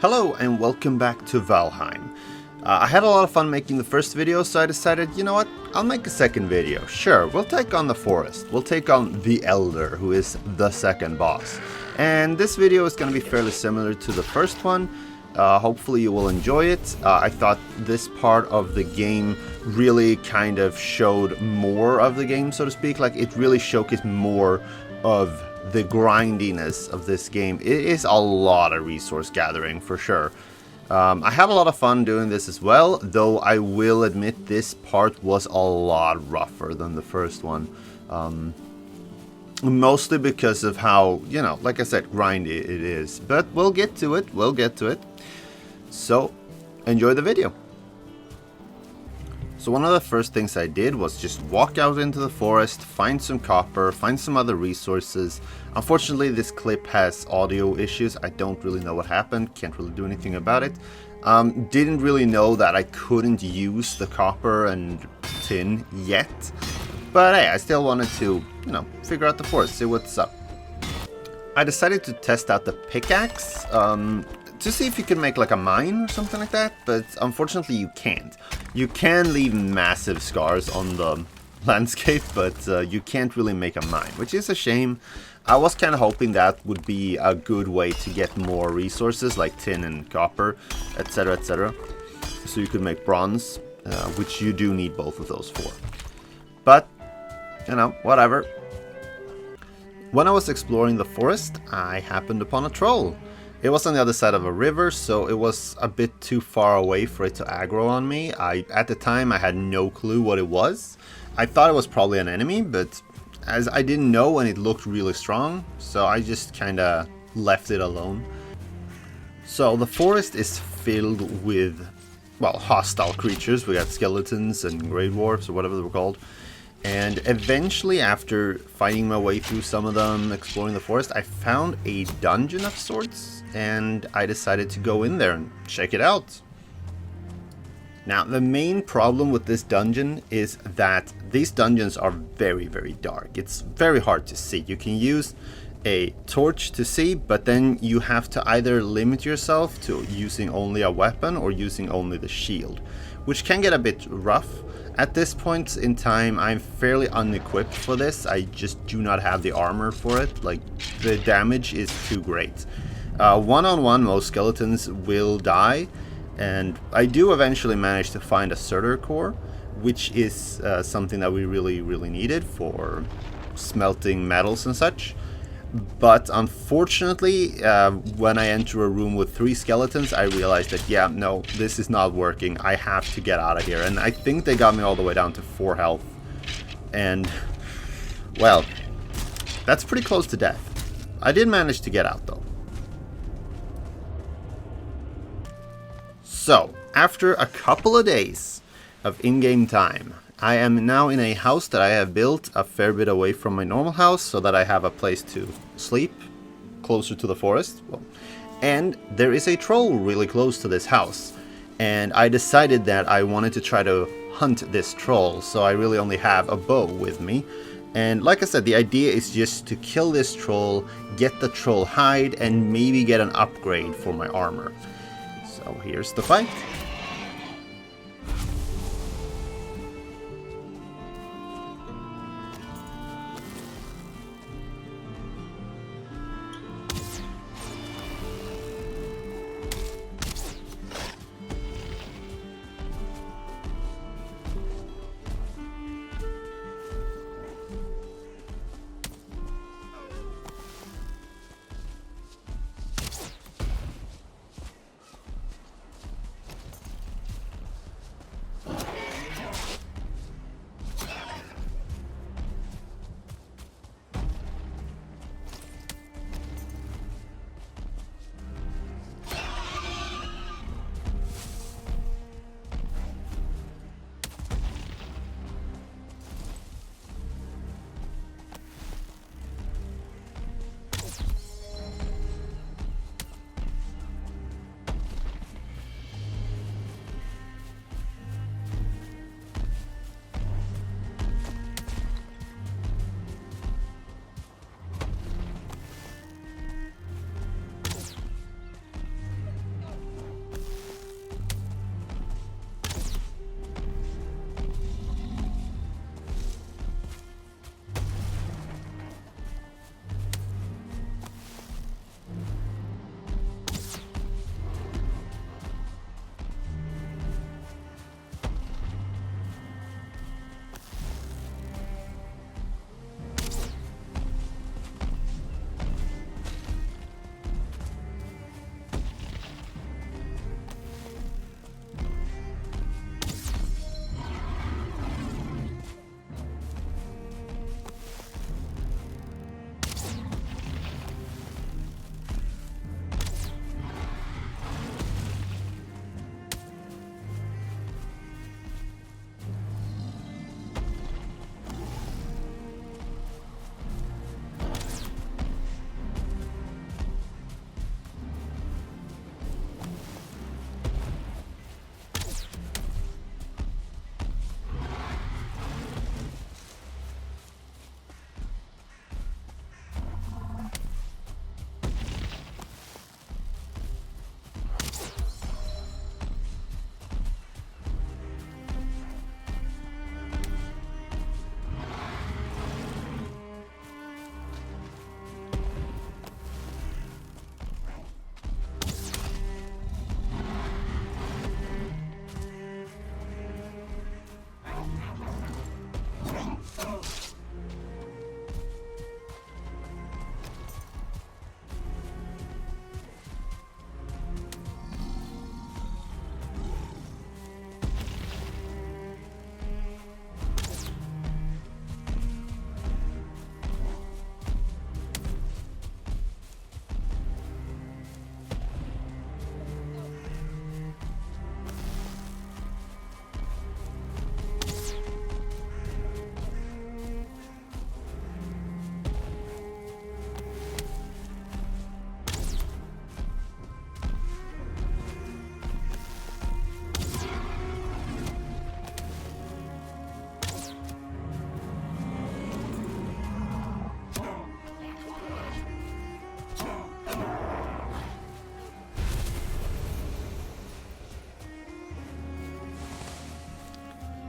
Hello and welcome back to Valheim. I had a lot of fun making the first video, so I decided, you know what, I'll make a second video. Sure, we'll take on the forest, we'll take on the Elder, who is the second boss. And this video is going to be fairly similar to the first one. Hopefully you will enjoy it. I thought this part of the game really kind of showed more of the game, so to speak. Like, it really showcased more of the grindiness of this game. It is a lot of resource gathering for sure. I had a lot of fun doing this as well, though I will admit this part was a lot rougher than the first one. Mostly because of how, you know, like I said, grindy it is. But we'll get to it, So, enjoy the video. So one of the first things I did was just walk out into the forest, find some copper, find some other resources. Unfortunately, this clip has audio issues. I don't really know what happened, can't really do anything about it. Didn't really know that I couldn't use the copper and tin yet. But hey, I still wanted to, you know, figure out the forest, see what's up. I decided to test out the pickaxe, to see if you can make like a mine or something like that, but unfortunately you can't. You can leave massive scars on the landscape, but you can't really make a mine, which is a shame. I was kind of hoping that would be a good way to get more resources like tin and copper, etc, etc. So you could make bronze, which you do need both of those for. But, you know, whatever. When I was exploring the forest, I happened upon a troll. It was on the other side of a river, so it was a bit too far away for it to aggro on me. At the time, I had no clue what it was. I thought it was probably an enemy, but as I didn't know and it looked really strong, so I just kinda left it alone. So the forest is filled with, well, hostile creatures. We got skeletons and grey dwarfs, or whatever they were called. And eventually, after finding my way through some of them, exploring the forest, I found a dungeon of sorts, and I decided to go in there and check it out. Now, the main problem with this dungeon is that these dungeons are very, very dark. It's very hard to see. You can use a torch to see, but then you have to either limit yourself to using only a weapon or using only the shield, which can get a bit rough. At this point in time, I'm fairly unequipped for this. I just do not have the armor for it. Like, the damage is too great. One-on-one, most skeletons will die, and I do eventually manage to find a Surtur core, which is something that we really needed for smelting metals and such. But unfortunately, when I enter a room with 3 skeletons, I realized that, yeah, no, this is not working. I have to get out of here. And I think they got me all the way down to 4 health. And, well, that's pretty close to death. I did manage to get out, though. So, after a couple of days of in-game time, I am now in a house that I have built a fair bit away from my normal house, so that I have a place to sleep closer to the forest. Well, and there is a troll really close to this house, and I decided that I wanted to try to hunt this troll, so I really only have a bow with me. And like I said, the idea is just to kill this troll, get the troll hide, and maybe get an upgrade for my armor. So here's the fight.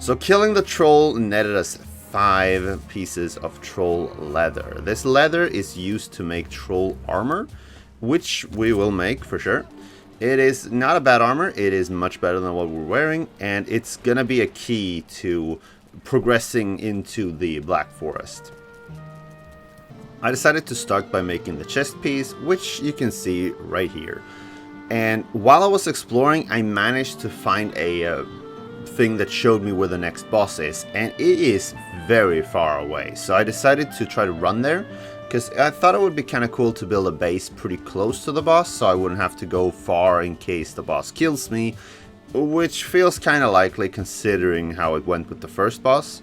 So killing the troll netted us 5 pieces of troll leather. This leather is used to make troll armor, which we will make for sure. It is not a bad armor, it is much better than what we're wearing, and it's gonna be a key to progressing into the Black Forest. I decided to start by making the chest piece, which you can see right here. And while I was exploring, I managed to find a thing that showed me where the next boss is, and it is very far away. So I decided to try to run there, because I thought it would be kind of cool to build a base pretty close to the boss, so I wouldn't have to go far in case the boss kills me, which feels kind of likely considering how it went with the first boss.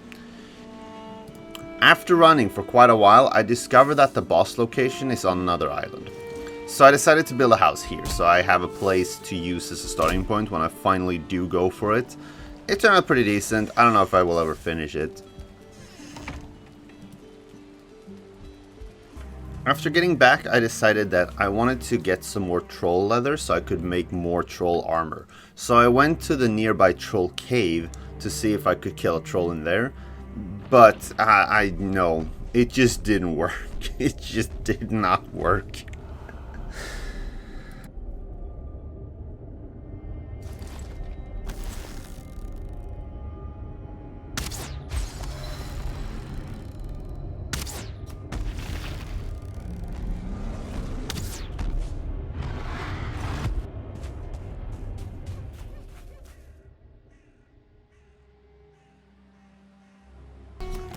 After running for quite a while, I discovered that the boss location is on another island. So I decided to build a house here, so I have a place to use as a starting point when I finally do go for it. It turned out pretty decent. I don't know if I will ever finish it. After getting back, I decided that I wanted to get some more troll leather so I could make more troll armor. So I went to the nearby troll cave to see if I could kill a troll in there. But I know, it just didn't work. It just did not work.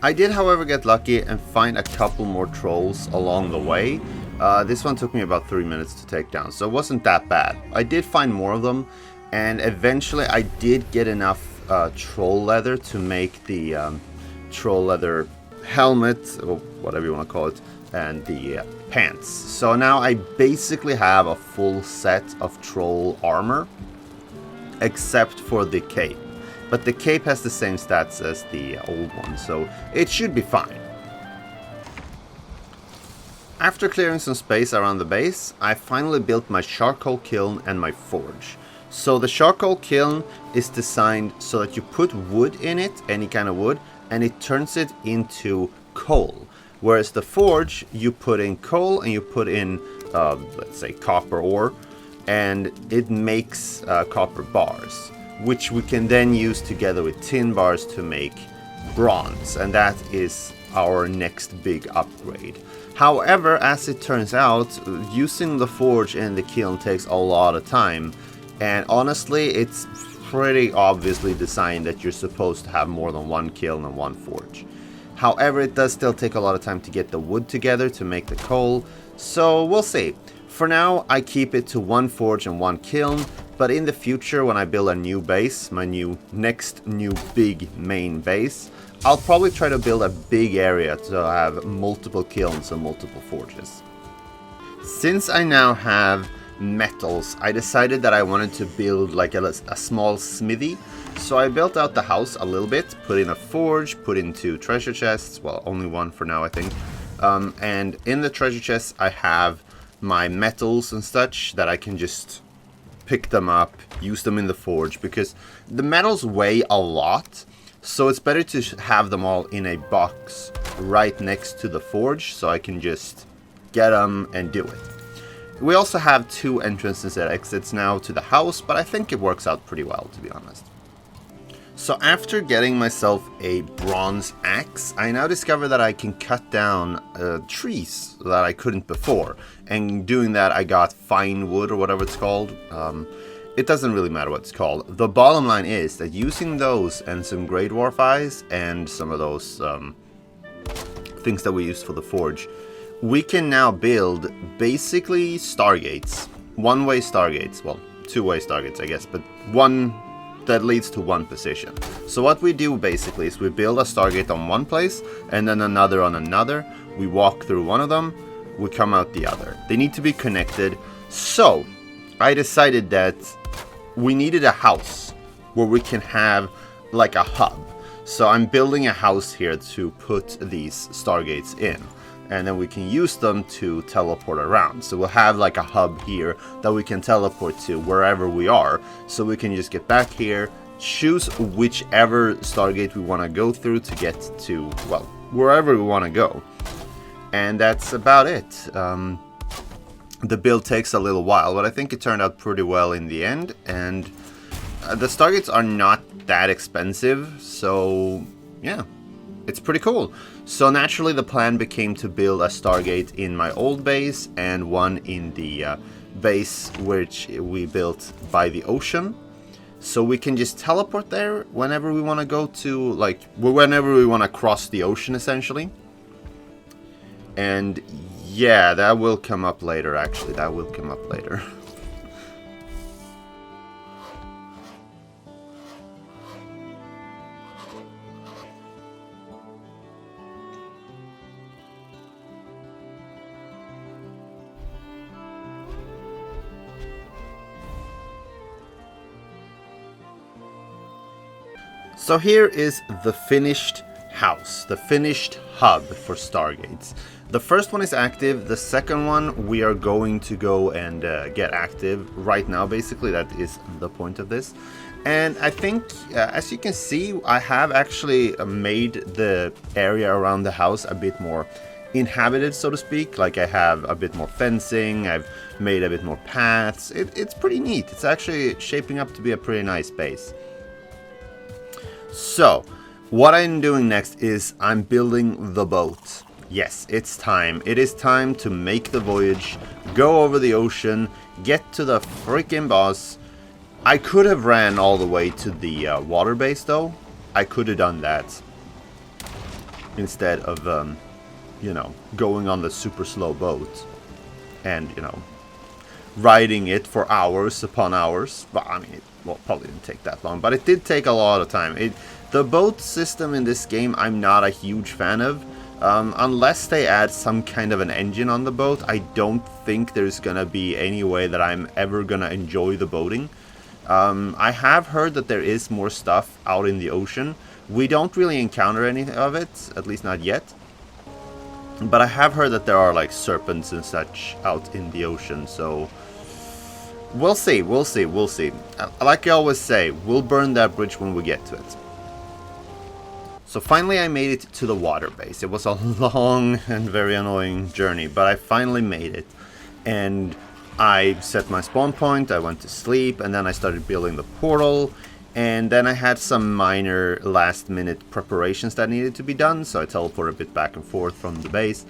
I did, however, get lucky and find a couple more trolls along the way. This one took me about 3 minutes to take down, so it wasn't that bad. I did find more of them, and eventually I did get enough troll leather to make the troll leather helmet, or whatever you want to call it, and the pants. So now I basically have a full set of troll armor, except for the cape. But the cape has the same stats as the old one, so it should be fine. After clearing some space around the base, I finally built my charcoal kiln and my forge. So the charcoal kiln is designed so that you put wood in it, any kind of wood, and it turns it into coal. Whereas the forge, you put in coal and you put in, let's say, copper ore, and it makes copper bars, which we can then use together with tin bars to make bronze, and that is our next big upgrade. However, as it turns out, using the forge and the kiln takes a lot of time, and honestly, it's pretty obviously designed that you're supposed to have more than one kiln and one forge. However, it does still take a lot of time to get the wood together to make the coal, so we'll see. For now, I keep it to one forge and one kiln, but in the future, when I build a new base, my next new big main base, I'll probably try to build a big area to have multiple kilns and multiple forges. Since I now have metals, I decided that I wanted to build like a small smithy. So I built out the house a little bit, put in a forge, put in 2 treasure chests, well, only one for now, I think. And in the treasure chests, I have my metals and such that I can just pick them up, use them in the forge, because the metals weigh a lot, so it's better to have them all in a box right next to the forge, so I can just get them and do it. We also have 2 entrances and exits now to the house, but I think it works out pretty well, to be honest. So after getting myself a bronze axe, I now discover that I can cut down trees that I couldn't before. And doing that, I got fine wood, or whatever it's called. It doesn't really matter what it's called. The bottom line is that using those and some Great Dwarf eyes and some of those things that we used for the forge, we can now build basically stargates. One-way stargates. Well, 2-way stargates, I guess, but one that leads to one position. So what we do basically is we build a stargate on one place and then another on another. We walk through one of them, we come out the other. They need to be connected. So I decided that we needed a house where we can have like a hub. So I'm building a house here to put these stargates in, and then we can use them to teleport around. So we'll have like a hub here that we can teleport to wherever we are. So we can just get back here, choose whichever Stargate we want to go through to get to, well, wherever we want to go. And that's about it. The build takes a little while, but I think it turned out pretty well in the end. And the Stargates are not that expensive, so yeah, it's pretty cool. So naturally the plan became to build a Stargate in my old base and one in the base which we built by the ocean. So we can just teleport there whenever we want to go to, like, whenever we want to cross the ocean, essentially. And yeah, that will come up later, actually. That will come up later. So here is the finished house, the finished hub for Stargates. The first one is active, the second one we are going to go and get active right now, basically. That is the point of this. And I think, as you can see, I have actually made the area around the house a bit more inhabited, so to speak. Like, I have a bit more fencing, I've made a bit more paths. It's pretty neat. It's actually shaping up to be a pretty nice base. So, what I'm doing next is I'm building the boat. Yes, it's time. It is time to make the voyage, go over the ocean, get to the freaking boss. I could have ran all the way to the water base, though. I could have done that instead of, you know, going on the super slow boat and, you know, riding it for hours upon hours. Well, I mean, it probably didn't take that long, but it did take a lot of time. The boat system in this game I'm not a huge fan of. Unless they add some kind of an engine on the boat, I don't think there's gonna be any way that I'm ever gonna enjoy the boating. I have heard that there is more stuff out in the ocean. We don't really encounter any of it, at least not yet. But I have heard that there are like serpents and such out in the ocean, so we'll see, we'll see, we'll see. Like I always say, we'll burn that bridge when we get to it. So finally I made it to the water base. It was a long and very annoying journey, but I finally made it. And I set my spawn point, I went to sleep, and then I started building the portal. And then I had some minor last minute preparations that needed to be done, so I teleported a bit back and forth from the base.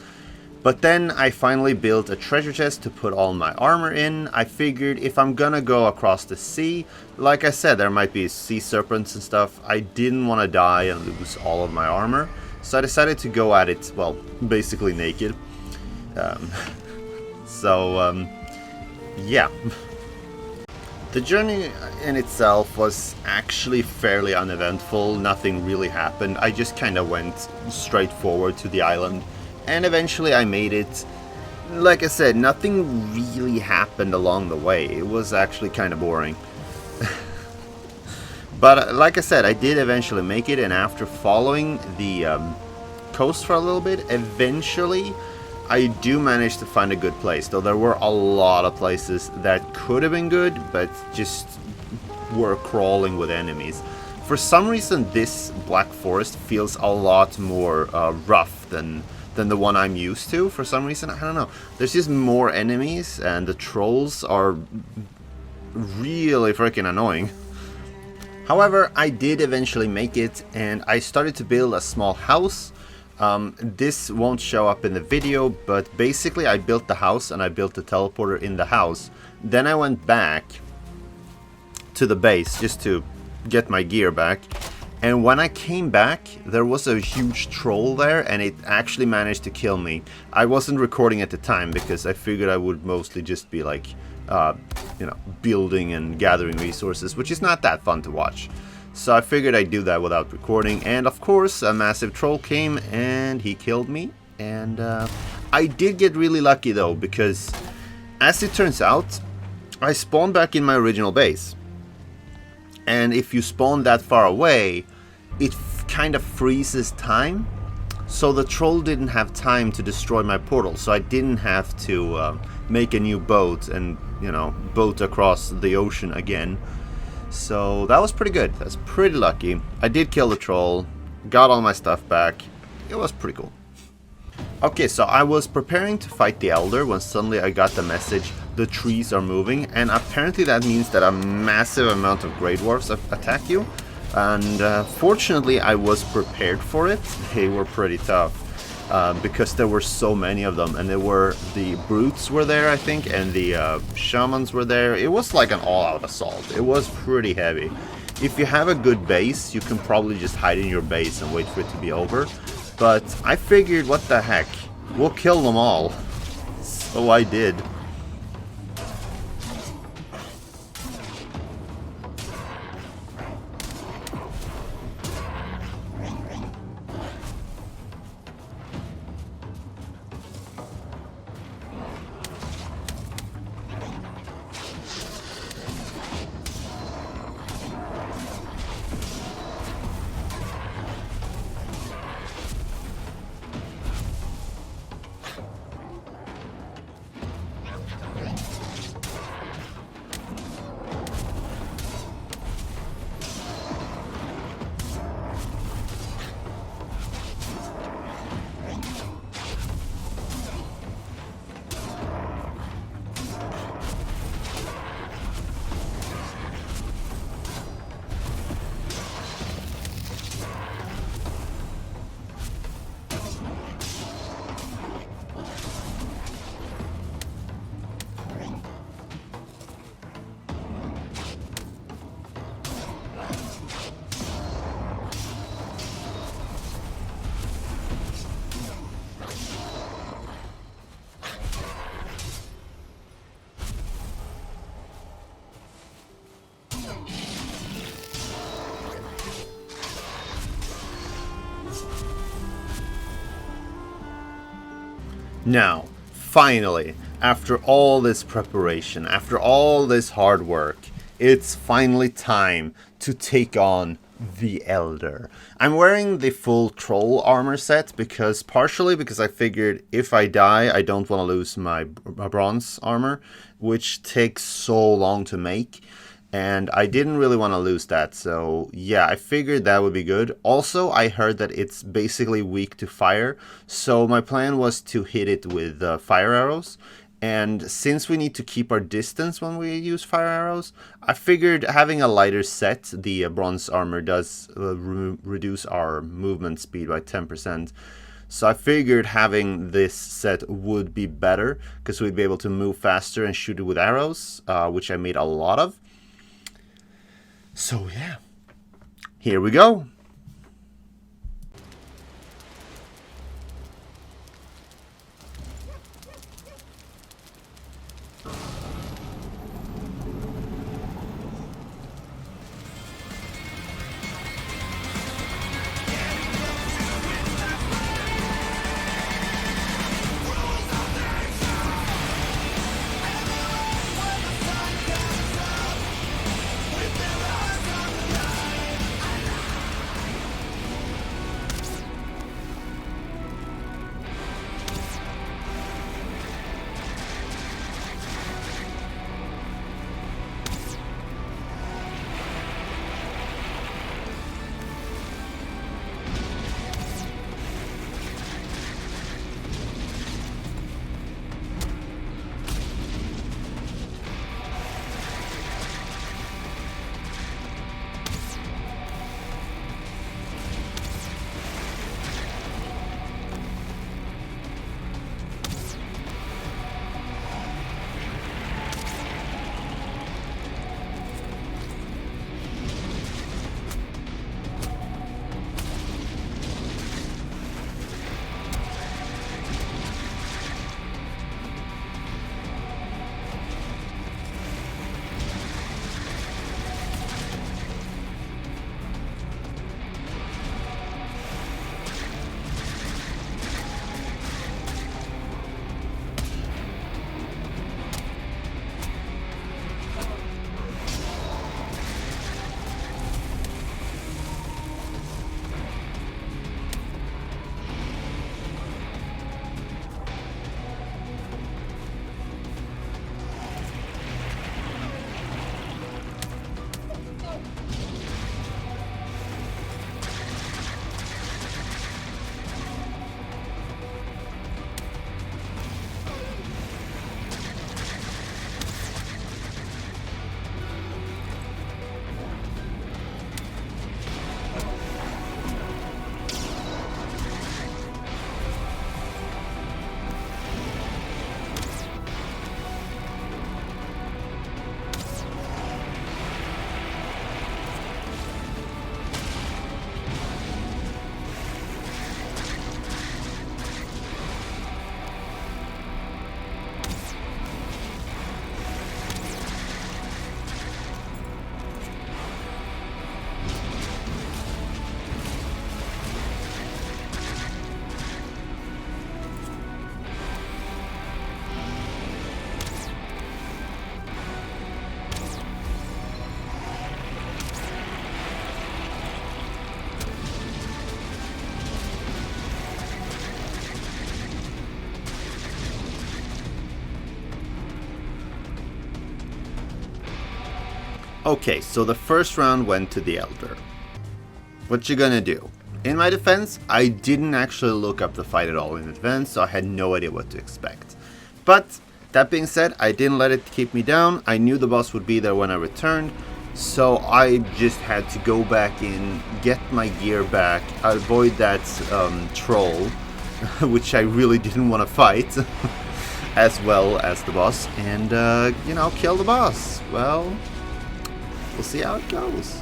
But then I finally built a treasure chest to put all my armor in. I figured if I'm gonna go across the sea, like I said, there might be sea serpents and stuff. I didn't want to die and lose all of my armor, so I decided to go at it, well, basically naked. Yeah. The journey in itself was actually fairly uneventful. Nothing really happened. I just kind of went straight forward to the island. And eventually I made it. Like I said, nothing really happened along the way. It was actually kind of boring. But like I said, I did eventually make it, and after following the coast for a little bit, eventually I do manage to find a good place. Though there were a lot of places that could have been good, but just were crawling with enemies. For some reason, this Black Forest feels a lot more rough than the one I'm used to. For some reason, I don't know. There's just more enemies, and the trolls are really freaking annoying. However, I did eventually make it, and I started to build a small house. This won't show up in the video, but basically I built the house and I built the teleporter in the house. Then I went back to the base just to get my gear back. And when I came back, there was a huge troll there, and it actually managed to kill me. I wasn't recording at the time because I figured I would mostly just be like, you know, building and gathering resources, which is not that fun to watch. So I figured I'd do that without recording, and of course a massive troll came and he killed me. And I did get really lucky though, because as it turns out, I spawned back in my original base. And if you spawn that far away, it kind of freezes time. So the troll didn't have time to destroy my portal, so I didn't have to make a new boat and, you know, boat across the ocean again. So that was pretty good. That's pretty lucky. I did kill the troll, got all my stuff back. It was pretty cool. Okay, so I was preparing to fight the Elder when suddenly I got the message, the trees are moving, and apparently that means that a massive amount of Grey Dwarfs attack you. And fortunately I was prepared for it. They were pretty tough because there were so many of them, and the brutes were there, I think, and the shamans were there. It was like an all-out assault. It was pretty heavy. If you have a good base, you can probably just hide in your base and wait for it to be over. But I figured, what the heck, we'll kill them all. So I did. Now, finally, after all this preparation, after all this hard work, it's finally time to take on the Elder. I'm wearing the full troll armor set partially because I figured if I die, I don't want to lose my bronze armor, which takes so long to make. And I didn't really want to lose that, so yeah, I figured that would be good. Also, I heard that it's basically weak to fire, so my plan was to hit it with fire arrows. And since we need to keep our distance when we use fire arrows, I figured having a lighter set, the bronze armor does reduce our movement speed by 10%. So I figured having this set would be better, because we'd be able to move faster and shoot it with arrows, which I made a lot of. So yeah, here we go. Okay, so the first round went to the Elder. What you gonna do? In my defense, I didn't actually look up the fight at all in advance, so I had no idea what to expect. But that being said, I didn't let it keep me down. I knew the boss would be there when I returned, so I just had to go back in, get my gear back, avoid that troll, which I really didn't want to fight, as well as the boss, and, kill the boss. Well, we'll see how it goes.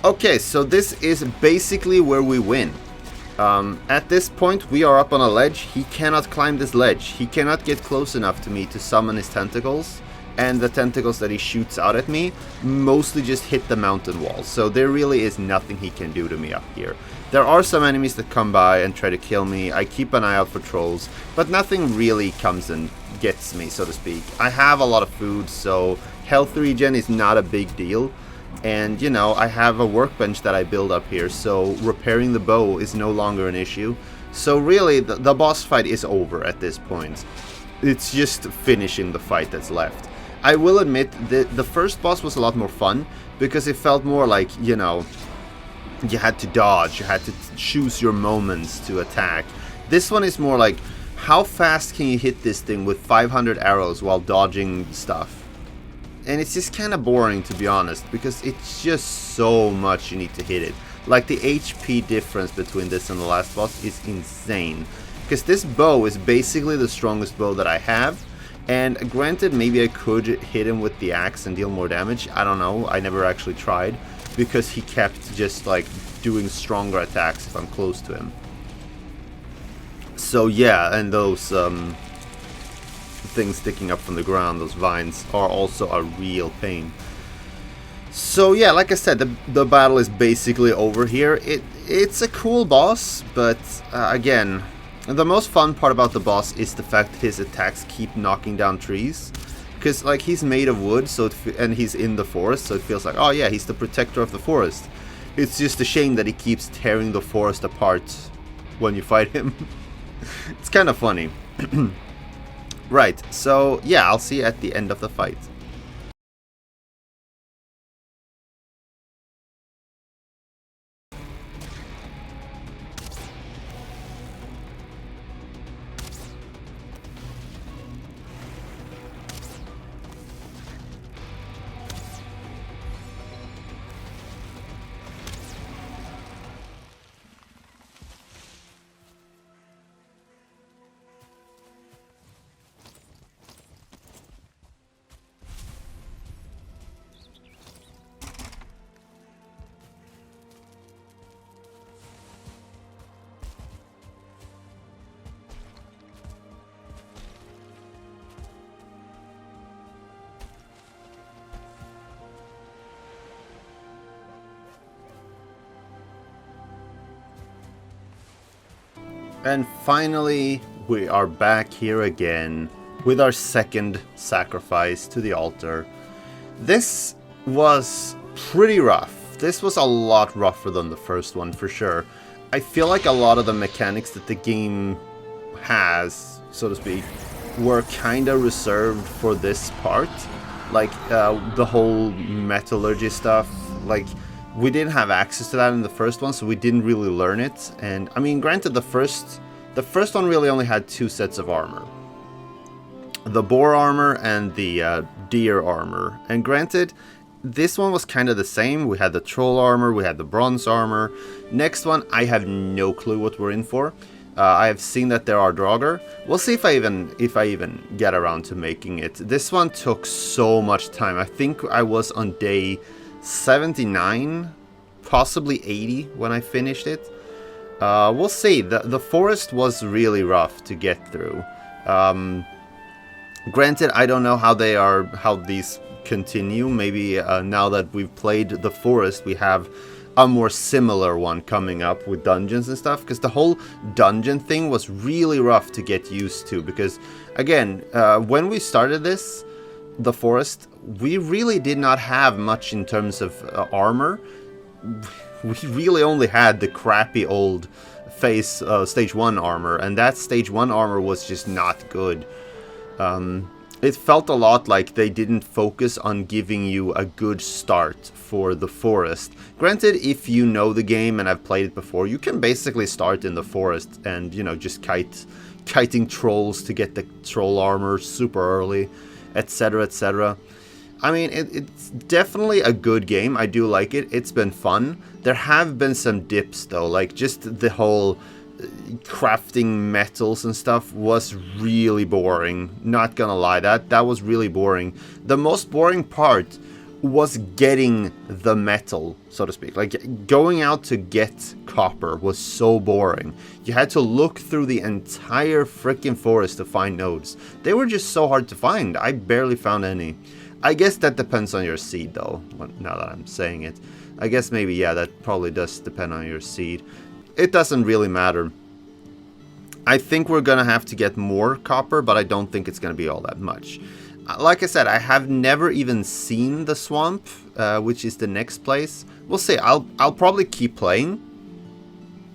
Okay, so this is basically where we win. At this point, we are up on a ledge. He cannot climb this ledge. He cannot get close enough to me to summon his tentacles. And the tentacles that he shoots out at me mostly just hit the mountain wall. So there really is nothing he can do to me up here. There are some enemies that come by and try to kill me. I keep an eye out for trolls, but nothing really comes and gets me, so to speak. I have a lot of food, so health regen is not a big deal. And, I have a workbench that I build up here, so repairing the bow is no longer an issue. So really, the boss fight is over at this point. It's just finishing the fight that's left. I will admit that the first boss was a lot more fun, because it felt more like, you had to dodge, you had to choose your moments to attack. This one is more like, how fast can you hit this thing with 500 arrows while dodging stuff? And it's just kind of boring, to be honest, because it's just so much you need to hit it. Like, the HP difference between this and the last boss is insane. Because this bow is basically the strongest bow that I have. And granted, maybe I could hit him with the axe and deal more damage. I don't know, I never actually tried. Because he kept just, like, doing stronger attacks if I'm close to him. So yeah, and those things sticking up from the ground, those vines, are also a real pain. So yeah, like I said, the battle is basically over here. It's a cool boss, but again, the most fun part about the boss is the fact that his attacks keep knocking down trees. Because, like, he's made of wood, and he's in the forest, so it feels like, oh yeah, he's the protector of the forest. It's just a shame that he keeps tearing the forest apart when you fight him. It's kind of funny. Right, so yeah, I'll see you at the end of the fight. And finally, we are back here again with our second sacrifice to the altar. This was pretty rough. This was a lot rougher than the first one, for sure. I feel like a lot of the mechanics that the game has, so to speak, were kind of reserved for this part. Like, the whole metallurgy stuff, like, we didn't have access to that in the first one, so we didn't really learn it. And I mean, granted, the first one really only had 2 sets of armor: the boar armor and the deer armor. And granted, this one was kind of the same. We had the troll armor, we had the bronze armor. Next one, I have no clue what we're in for. I have seen that there are Draugr. We'll see if I even get around to making it. This one took so much time. I think I was on day 79, possibly 80 when I finished it. We'll see. The forest was really rough to get through. Granted, I don't know how these continue. Maybe now that we've played the forest, we have a more similar one coming up with dungeons and stuff, because the whole dungeon thing was really rough to get used to, because again, when we started the forest, we really did not have much in terms of armor. We really only had the crappy old stage 1 armor, and that stage 1 armor was just not good. It felt a lot like they didn't focus on giving you a good start for the forest. Granted, if you know the game and have played it before, you can basically start in the forest and, you know, just kiting trolls to get the troll armor super early, etc, etc. I mean, it's definitely a good game. I do like it. It's been fun. There have been some dips, though, like just the whole crafting metals and stuff was really boring. Not gonna lie, that was really boring. The most boring part was getting the metal, so to speak. Like, going out to get copper was so boring. You had to look through the entire freaking forest to find nodes. They were just so hard to find. I barely found any. I guess that depends on your seed, though, now that I'm saying it. I guess maybe, yeah, that probably does depend on your seed. It doesn't really matter. I think we're gonna have to get more copper, but I don't think it's gonna be all that much. Like I said, I have never even seen the swamp, which is the next place. We'll see. I'll probably keep playing,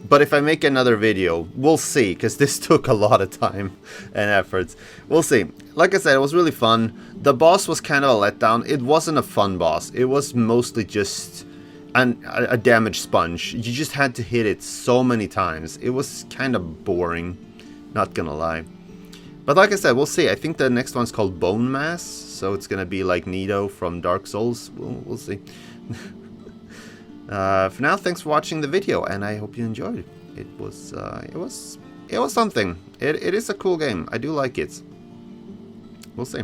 but if I make another video, we'll see, because this took a lot of time and effort. We'll see. Like I said, it was really fun. The boss was kind of a letdown. It wasn't a fun boss. It was mostly just a damage sponge. You just had to hit it so many times. It was kind of boring, not gonna lie. But like I said, we'll see. I think the next one's called Bone Mass, so it's gonna be like Nido from Dark Souls. We'll see. For now, thanks for watching the video, and I hope you enjoyed. It was something. It is a cool game. I do like it. We'll see.